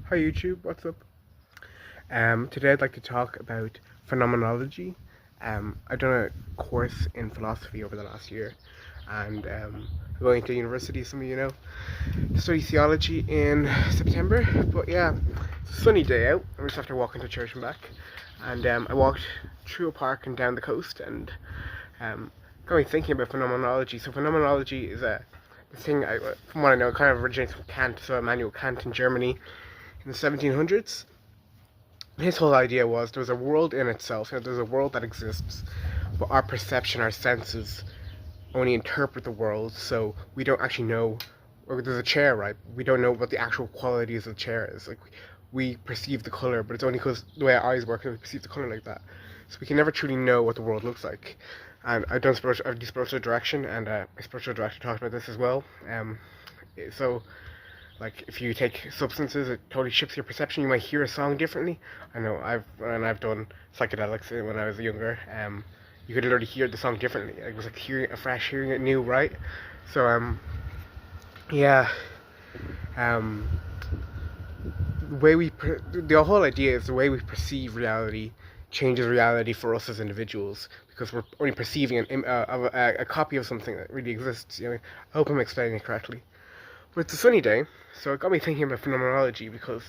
Hi YouTube, what's up? Today I'd like to talk about phenomenology. I've done a course in philosophy over the last year, and I'm going to university, some of you know, to study theology in September. But yeah, it's a sunny day out. I'm just after walking to church and back, and I walked through a park and down the coast, and got me thinking about phenomenology. So phenomenology is a thing, from what I know, it kind of originates from Kant, so Immanuel Kant in Germany in the 1700s. His whole idea was there was a world in itself, there's a world that exists, but our perception, our senses only interpret the world, so we don't actually know. Or there's a chair, right? We don't know what the actual qualities of the chair is. Like, we perceive the color, but it's only because the way our eyes work, we perceive the color like that. So we can never truly know what the world looks like. And I've do spiritual direction, and my spiritual director talked about this as well. So like, if you take substances, it totally shifts your perception. You might hear a song differently. I know I've done psychedelics when I was younger. You could literally hear the song differently. It was like hearing it new, right? So yeah. Um, the whole idea is the way we perceive reality changes reality for us as individuals, because we're only perceiving a copy of something that really exists. I hope I'm explaining it correctly. But it's a sunny day, so it got me thinking about phenomenology, because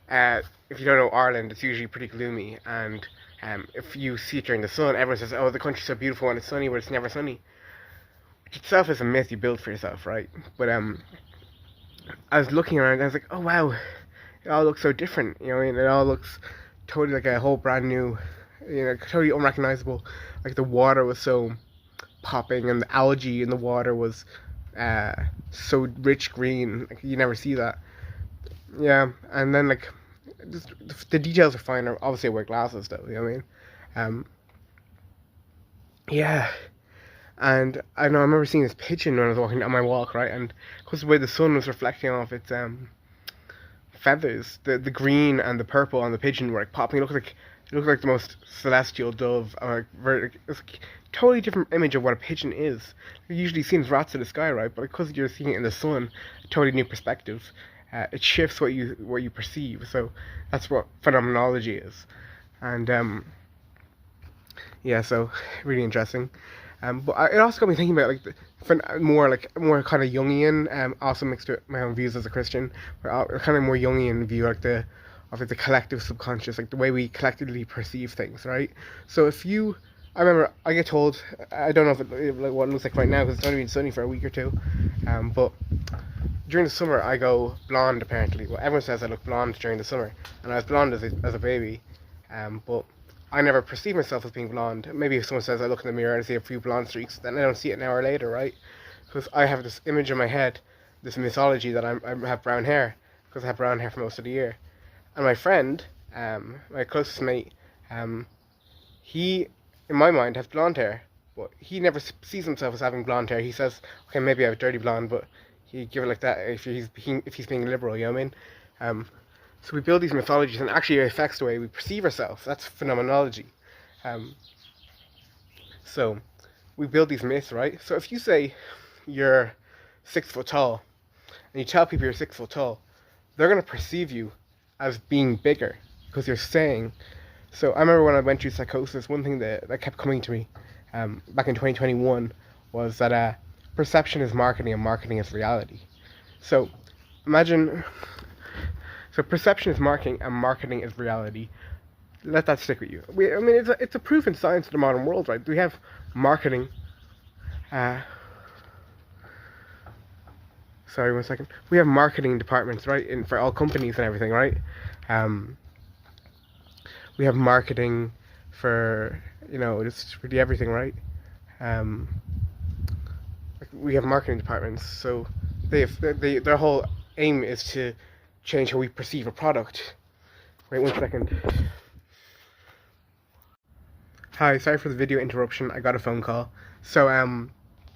if you don't know Ireland, it's usually pretty gloomy, and if you see it during the sun, everyone says, oh, the country's so beautiful when it's sunny, but it's never sunny. Which itself is a myth you build for yourself, right? But I was looking around and I was like, oh wow, it all looks so different, it all looks totally like a whole brand new, totally unrecognizable. Like, the water was so popping, and the algae in the water was so rich green, like, you never see that. Yeah, and then, like, just, the details are fine. Obviously I wear glasses though, you know what I mean? Yeah, and I know I remember seeing this pigeon when I was walking on my walk, right? And because the way the sun was reflecting off its feathers, the green and the purple on the pigeon were like popping. It looked like the most celestial dove, or it's like a totally different image of what a pigeon is. You usually see rats in the sky, right? But because you're seeing it in the sun, a totally new perspective. It shifts what you perceive. So that's what phenomenology is, and yeah, so really interesting. But it also got me thinking about, like, more kind of Jungian, also mixed with my own views as a Christian, but kind of more Jungian view, like the collective subconscious, like the way we collectively perceive things, right? So I remember I get told, I don't know if like what it looks like right now because it's only been sunny for a week or two, but during the summer I go blonde apparently. Well, everyone says I look blonde during the summer, and I was blonde as a baby, but I never perceive myself as being blonde. Maybe if someone says I look in the mirror and I see a few blonde streaks, then I don't see it an hour later, right? Because I have this image in my head, this mythology that I have brown hair, because I have brown hair for most of the year. And my friend, my closest mate, he, in my mind, has blonde hair, but he never sees himself as having blonde hair. He says, okay, maybe I have dirty blonde, but he give it like that if he's being liberal, you know what I mean? So we build these mythologies, and actually it affects the way we perceive ourselves. That's phenomenology. So we build these myths, right? So if you say you're 6 foot tall, and you tell people you're 6 foot tall, they're going to perceive you as being bigger, because you're saying. So I remember when I went through psychosis, one thing that kept coming to me back in 2021 was that perception is marketing and marketing is reality. So imagine, so perception is marketing and marketing is reality. Let that stick with you. I mean, it's a proven science in the modern world, right? We have marketing. Sorry, 1 second. We have marketing departments, right, for all companies and everything, right? We have marketing for, just really everything, right? We have marketing departments, so their whole aim is to change how we perceive a product. Wait 1 second. Hi, sorry for the video interruption. I got a phone call. So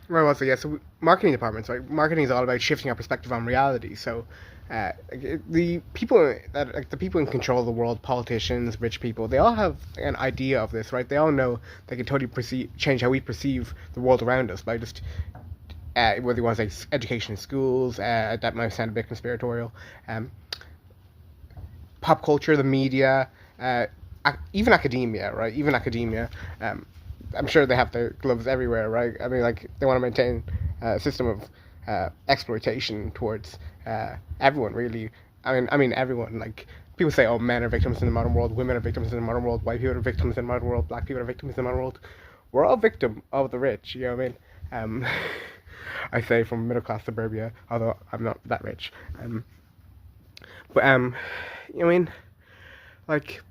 where was I? Yeah, so marketing departments, right? Marketing is all about shifting our perspective on reality. So the people in control of the world, politicians, rich people, they all have an idea of this, right? They all know they can totally change how we perceive the world around us by just whether you want to say education in schools. That might sound a bit conspiratorial. pop culture, the media, even academia, right? Even academia. I'm sure they have their gloves everywhere, right? I mean, like, they want to maintain a system of exploitation towards everyone, really. I mean, everyone. Like, people say, oh, men are victims in the modern world, women are victims in the modern world, white people are victims in the modern world, black people are victims in the modern world. We're all victim of the rich, you know what I mean? I say from middle class suburbia, although I'm not that rich. But you know what I mean? Like,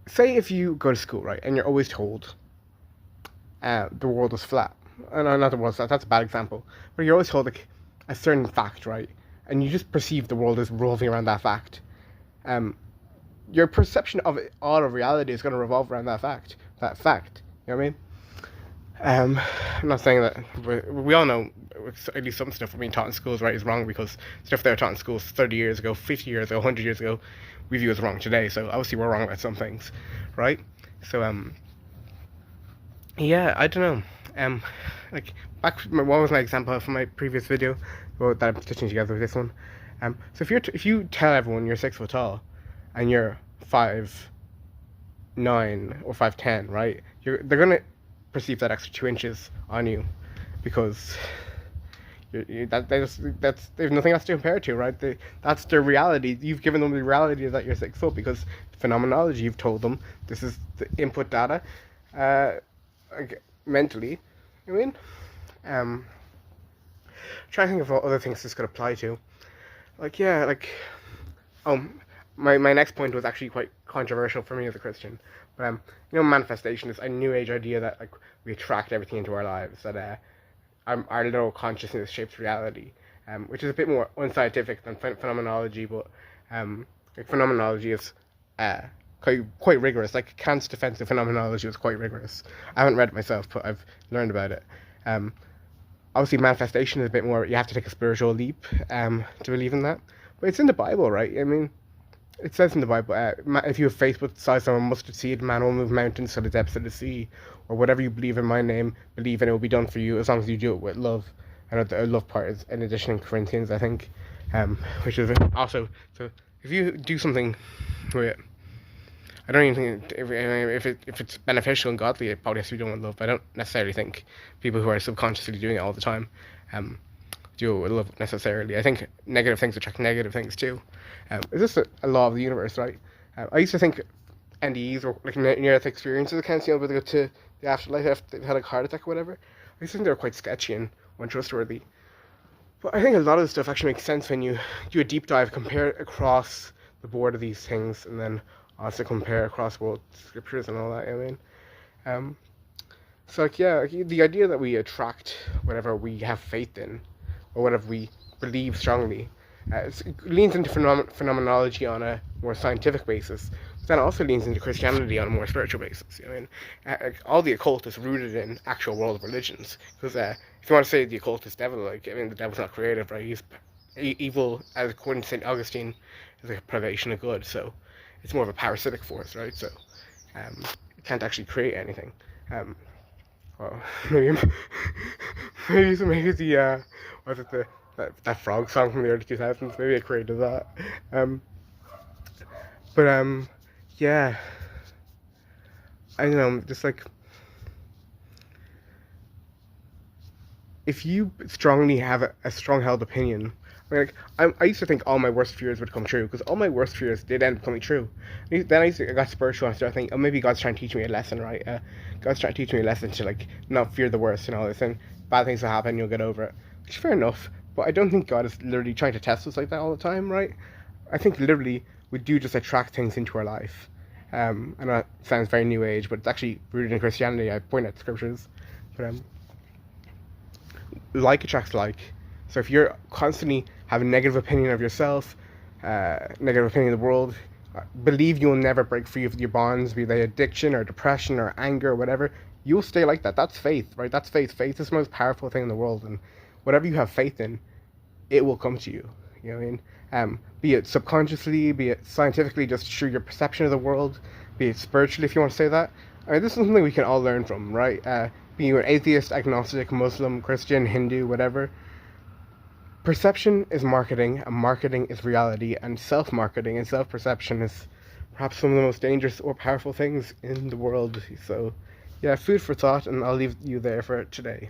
say if you go to school, right, and you're always told the world is flat. No, not the world is flat, that's a bad example. But you're always told, like, a certain fact, right? And you just perceive the world as revolving around that fact. Your perception of it, all of reality is going to revolve around that fact. You know what I mean? I'm not saying that we all know at least some stuff we're being taught in schools, right, is wrong, because stuff they were taught in schools 30 years ago, 50 years ago, 100 years ago, we view as wrong today. So obviously we're wrong about some things, right? So yeah, I don't know. Like, what was my example from my previous video, well, that I'm stitching together with this one? So if you tell everyone you're 6 foot tall, and you're 5'9" or 5'10", right? They're gonna perceive that extra 2 inches on you, because there's nothing else to compare it to, right? That's their reality. You've given them the reality that you're 6 foot, because phenomenology, you've told them this is the input data, like, mentally. I mean, trying to think of what other things this could apply to. Like, yeah, like, my next point was actually quite controversial for me as a Christian. But manifestation is a new age idea that, like, we attract everything into our lives, that our little consciousness shapes reality, which is a bit more unscientific than phenomenology. But like, phenomenology is quite rigorous. Like, Kant's defense of phenomenology was quite rigorous. I haven't read it myself, but I've learned about it. Obviously, manifestation is a bit more, you have to take a spiritual leap to believe in that. But it's in the Bible, right? I mean, it says in the Bible, if you have faith with the size of a mustard seed, man will move mountains to the depths of the sea. Or whatever you believe in my name, believe, and it will be done for you, as long as you do it with love. And the love part is in addition in Corinthians, I think, which is also, so if you do something with, I don't even think if it's beneficial and godly, it probably has to be done with love. But I don't necessarily think people who are subconsciously doing it all the time do it with love necessarily. I think negative things attract negative things too. It's just a law of the universe, right? I used to think NDEs or, like, near-death experiences, I can't see able to go to the afterlife after they've had a heart attack or whatever. I used to think they were quite sketchy and untrustworthy. But I think a lot of the stuff actually makes sense when you do a deep dive, compare it across the board of these things, and then also compare across world scriptures and all that. I mean, so, like, yeah, like, the idea that we attract whatever we have faith in, or whatever we believe strongly, it leans into phenomenology on a more scientific basis. But then it also leans into Christianity on a more spiritual basis. I mean, all the occult is rooted in actual world religions. Because if you want to say the occult is devil, like, I mean, the devil's not creative, right? He's evil, as according to St. Augustine, is a privation of good. So it's more of a parasitic force, right? So it can't actually create anything. Well, maybe the was it that frog song from the early 2000s? Maybe I created that. But yeah, I don't know, just like, if you strongly have a strong held opinion, I mean, like, I used to think all my worst fears would come true, because all my worst fears did end up coming true. Then I got spiritual and started thinking, oh, maybe God's trying to teach me a lesson, right? God's trying to teach me a lesson to, like, not fear the worst and all this, and bad things will happen, you'll get over it. Which is fair enough, but I don't think God is literally trying to test us like that all the time, right? I think literally we do just attract things into our life. I know that sounds very new age, but it's actually rooted in Christianity. I point at scriptures. But like attracts like. So if you're constantly having a negative opinion of yourself, negative opinion of the world, believe you'll never break free of your bonds, be they addiction or depression or anger or whatever, you'll stay like that. That's faith, right? That's faith. Faith is the most powerful thing in the world, and whatever you have faith in, it will come to you. You know what I mean? Be it subconsciously, be it scientifically, just through your perception of the world, be it spiritually, if you want to say that. I mean, this is something we can all learn from, right? Being an atheist, agnostic, Muslim, Christian, Hindu, whatever. Perception is marketing, and marketing is reality, and self-marketing and self-perception is perhaps some of the most dangerous or powerful things in the world. So, yeah, food for thought, and I'll leave you there for today.